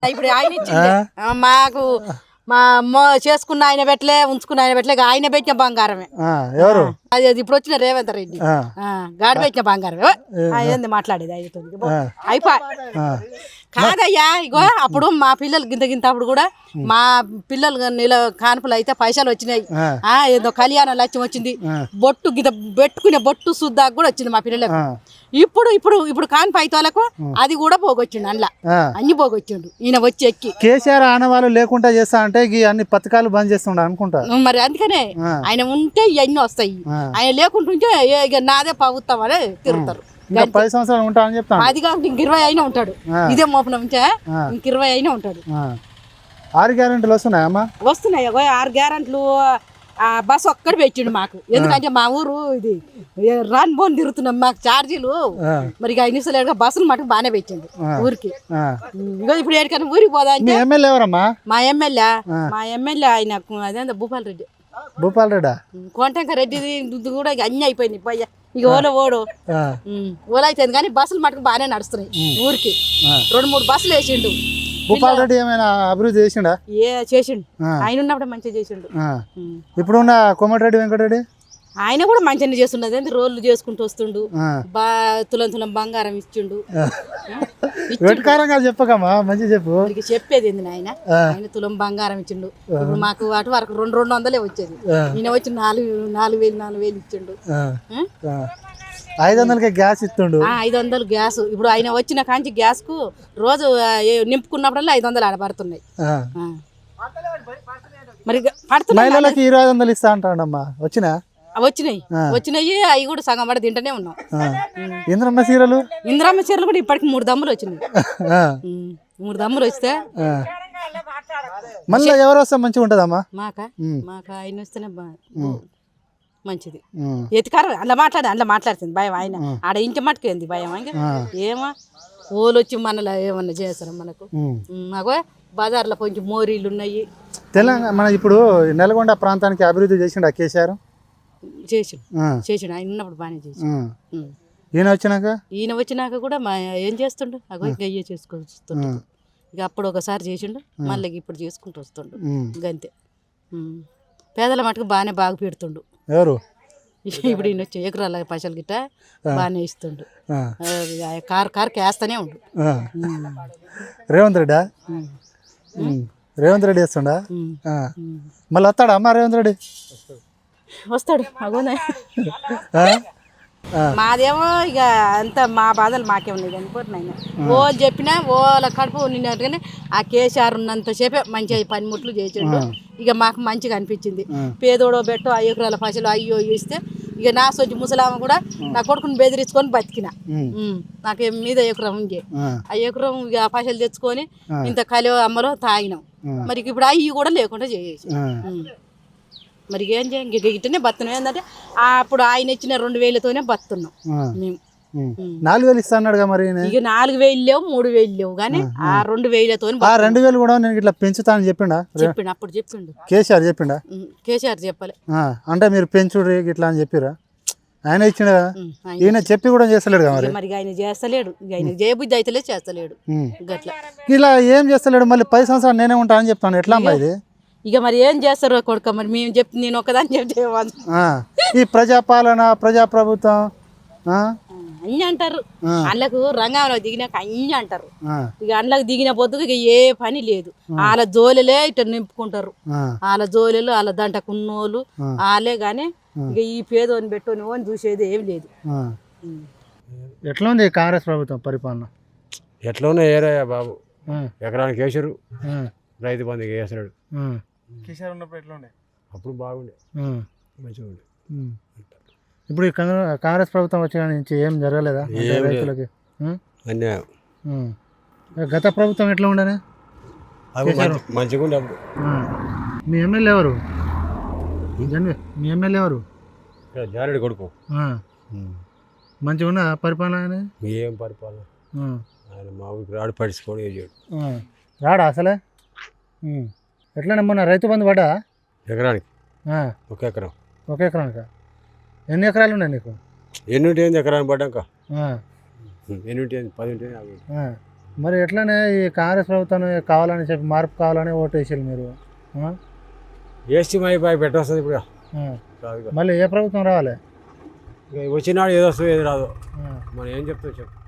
ఇప్పుడు ఆయన ఇచ్చింది మాకు మా అమ్మ చేసుకున్న ఆయన పెట్టలే ఉంచుకున్న ఆయన పెట్టలే ఆయన పెట్టిన బంగారమే ఎవరు అది ఇప్పుడు వచ్చిన రేవంత్ రెడ్డి గాడి పెట్టిన బంగారమే ఏంది మాట్లాడేది అయిపోయి కాదయ్యా ఇగో అప్పుడు మా పిల్లలు గింత గింత అప్పుడు కూడా మా పిల్లలు కానుపులు అయితే పైసలు వచ్చినాయి ఏదో కళ్యాణ లక్ష్యం వచ్చింది బొట్టు గింత పెట్టుకునే బొట్టు సుద్దాకు కూడా వచ్చింది మా పిల్లలకు ఇప్పుడు ఇప్పుడు ఇప్పుడు కాని పైతోలకు అది కూడా పోగొచ్చిండు అందులో అన్ని పోగొచ్చిండు ఈయన వచ్చి ఎక్కి కేసీఆర్ ఆనవాళ్ళు లేకుండా చేస్తా అంటే అన్ని పథకాలు బంద్ చేస్తుండ అనుకుంటా మరి అందుకనే ఆయన ఉంటే ఇవన్నీ వస్తాయి ఆయన లేకుంటుంటే నాదే ప్రభుత్వం అని తిరుగుతారు 10 సంవత్సరాలు ఉంటా అని చెప్తాను అది కాదు ఇంక 20 అయినా ఉంటాడు ఇదే మోపన ఉంటే ఇంక 20 అయినా ఉంటాడు 6 గ్యారెంటీలు వస్తున్నాయమ్మా వస్తున్నాయి 6 గ్యారెంట్లు ఆ బస్సు ఒక్కటి పెట్టిండు మాకు ఎందుకంటే మా ఊరు ఇది రాన్ బోన్ తిరుగుతున్నాం మాకు ఛార్జీలు మరి ఇనిసలేడుగా బస్సులు మటుకు బాగానే పెట్టిండు ఊరికి ఇగో ఇప్పుడు ఏడికైనా ఊరికి పోదా అంటే ఎమ్మెల్యే ఎవరమ్మా మా ఎమ్మెల్యే ఆయన అదే భూపాల్ రెడ్డి కోటంక రెడ్డిది కూడా అన్ని అయిపోయింది పోయ్యా ఇక ఓడు ఓలా అవుతుంది కానీ బస్సులు మటుకు బాగానే నడుస్తున్నాయి ఊరికి 2-3 బస్సులు వేసిండు భూపాల్ రెడ్డి ఏమైనా అభివృద్ధి చేసిండా చేసిండు ఆయన ఉన్నప్పుడే మంచిగా చేసిండు ఇప్పుడున్న కోమటిరెడ్డి వెంకటరెడ్డి ఆయన కూడా మంచిగా చేస్తున్నది రోడ్లు చేసుకుంటూ వస్తుండు తులం బంగారం ఇచ్చిండు చెప్పకమ్మా మంచి చెప్పు చెప్పేది ఏంది ఆయన తులం బంగారం ఇచ్చిండు ఇప్పుడు మాకు అటు వరకు 200 వచ్చేది ఈయన వచ్చి 4,000 ఇచ్చిండు 500 గ్యాస్ ఇస్తుండు 500 గ్యాస్ ఇప్పుడు ఆయన వచ్చిన కాంచి గ్యాస్ కు రోజు నింపుకున్నప్పుడల్లా 500 ఆడపడుతున్నాయి మరి మహిళలకి 2,500 ఇస్తా అంటాడమ్మా వచ్చినాయి అవి కూడా సగం పడి తింటూనే ఉన్నాం ఇంద్రమ్మ చీరలు కూడా ఇప్పటికి 3 దమ్ములు వచ్చినాయి 3 దమ్ములు వస్తే మళ్ళీ ఎవరు వస్తే మంచిగా ఉంటదమ్మా మాకు ఆయన వస్తేనే మంచిది ఎతికారు అందులో మాట్లాడుతుంది భయం ఆయన ఆడ ఇంటి మట్టుకు ఏంది భయం ఏమో ఓలు వచ్చి మనలో ఏమన్నా చేస్తారా మనకు మాకు బజార్లో కొంచెం మోరీలు ఉన్నాయి తెలంగాణ మన ఇప్పుడు నల్గొండ ప్రాంతానికి అభివృద్ధి చేసిండు కేసీఆర్ చేసిండు ఆయన ఉన్నప్పుడు బాగానే చేసి ఈయన వచ్చినాక కూడా ఏం చేస్తుండు అయ్యే చేసుకొస్తుండు ఇక అప్పుడు ఒకసారి చేసిండు మళ్ళీ ఇప్పుడు చేసుకుంటూ వస్తుండు గంతే పేదల మటుకు బాగా పెడుతుండు ఎవరు ఇప్పుడు ఈయన వచ్చి ఎకరాల పైసలు గిట్ట బాగానే ఇస్తుండు కారు వేస్తానే ఉండు రేవంత్ రెడ్డి వేస్తుండా మళ్ళీ వస్తాడా అమ్మా రేవంత్ రెడ్డి వస్తాడు అగోనే మాదేమో ఇక అంత మా బాధలు మాకే ఉన్నాయి అనుకుంటున్నాయి ఓళ్ళు చెప్పినా ఓళ్ళ కడుపు నిన్నట్టుగానే ఆ కేసీఆర్ ఉన్నంతసేపే మంచిగా పనిముట్లు చేసిండు ఇక మాకు మంచిగా అనిపించింది పేదోడో బెట్టో 5 ఎకరాల పైసలు అయ్యో ఇస్తే ఇక నా సొచ్చి ముసలామ కూడా నా కొడుకుని బెదిరించుకొని బతికిన నాకు మీద ఎకరం ఉంది ఆ ఎకరం ఇక పైసలు తెచ్చుకొని ఇంత కలియో అమ్మలో తాగినాం మరి ఇప్పుడు అయ్యి కూడా లేకుండా చేసేసి మరి ఏం చేయం ఇటనే బతున్నాం ఏంటంటే అప్పుడు ఆయన ఇచ్చిన 2,000తోనే బతున్నాం మేము 4,000 ఇస్తా అన్నాడుగా మరి ఇక 4,000 లేవు 3,000 లేవు కానీ ఆ 2,000తో 2,000 కూడా నేను ఇట్లా పెంచుతానని చెప్పిండు అప్పుడు చెప్పిండు కేసీఆర్ చెప్పలే అంటే మీరు పెంచుడు ఇట్లా అని చెప్పిరా ఆయన ఇచ్చిన ఈయన చెప్పి కూడా చేస్తలేడు మరి ఆయన చేస్తలేడు ఆయన చేయబుద్ధి అయితే చేస్తలేడు గట్లా ఇలా ఏం చేస్తలేడు మళ్ళీ 10 సంవత్సరాలు నేనే ఉంటా అని చెప్తాను ఎట్లా అమ్మా ఇది ఇక మరి ఏం చేస్తారు కొడుక మరి మేము చెప్తే నేను ఒకదాన్ని చెప్తే ఈ ప్రజాపాలన ప్రజాప్రభుత్వం అన్ని అంటారు అందులోకి రంగంలో దిగినాక అన్ని అంటారు ఇక అందులోకి దిగిన పొద్దుకు ఇక ఏ పని లేదు వాళ్ళ జోలెలే ఇట్లా నింపుకుంటారు వాళ్ళ జోలెలు వాళ్ళ దంటకున్నోళ్ళు వాళ్ళే గాని ఇక ఈ పేదోని పెట్టోని అని చూసేది ఏం లేదు ఎట్లా ఉంది కాంగ్రెస్ ప్రభుత్వం పరిపాలన ఎట్లా ఉన్నాయి ఏరయ్యా బాబు ఎకరానికి వేసారు రైతు బంధుకి వేసాడు కేసీఆర్ ఉన్నప్పుడు ఎట్లా ఉండే అప్పుడు బాగుండే మంచిగా ఉండే ఇప్పుడు కాంగ్రెస్ ప్రభుత్వం వచ్చిన నుంచి ఏం జరగలేదా రైతులకి అన్యాయం గత ప్రభుత్వం ఎట్లా ఉండనే మంచిగా ఉండే అప్పుడు మీ ఎమ్మెల్యే ఎవరు మీ ఎమ్మెల్యే ఎవరు జారెడ్డి కొడుకు మంచిగా ఉన్నా పరిపాలన ఏం పరిపాలన ఆయన మా ఊరికి రాడు పడిచుకోవడం చేసాడు రాడా అసలే ఎట్లా మొన్న రైతు బంధు పడ్డా ఎకరానికి 1 ఎకరం 1 ఎకరానికి ఎన్ని ఎకరాలు ఉన్నాయి నీకు ఎన్ని ఉంటాయి ఎకరానికి పడ్డాక ఎన్ని ఉంటాయి 10 ఉంటాయి మరి ఎట్లానే ఈ కాంగ్రెస్ ప్రభుత్వం కావాలని చెప్పి మార్పు కావాలని ఓటు వేసారు మీరు వేసి మై పెట్టొస్తుంది ఇప్పుడు మళ్ళీ ఏ ప్రభుత్వం రావాలి ఇక వచ్చినాడు ఏదో వస్తుంది ఏది రాదు మనం ఏం చెప్తాం చెప్పు